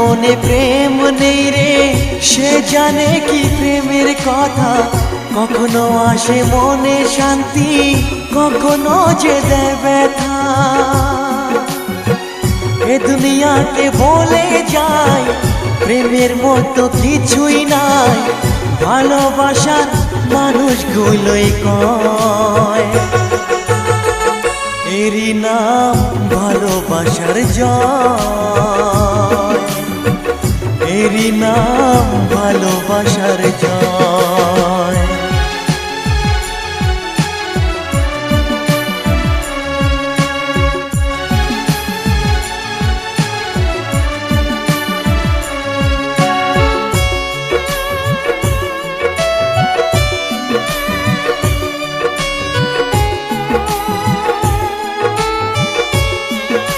মনে প্রেম নেই রে, সে জানে কি প্রেমের কথা। কখনো আসে মনে শান্তি, কখনো যে দেয় ব্যথা। এ দুনিয়াকে বলে যায় প্রেমের মতো কিছুই নাই, ভালোবাসার মানুষগুলোই কয় এরই নাম ভালোবাসার জয়, এরই নাম ভালোবাসার জয়।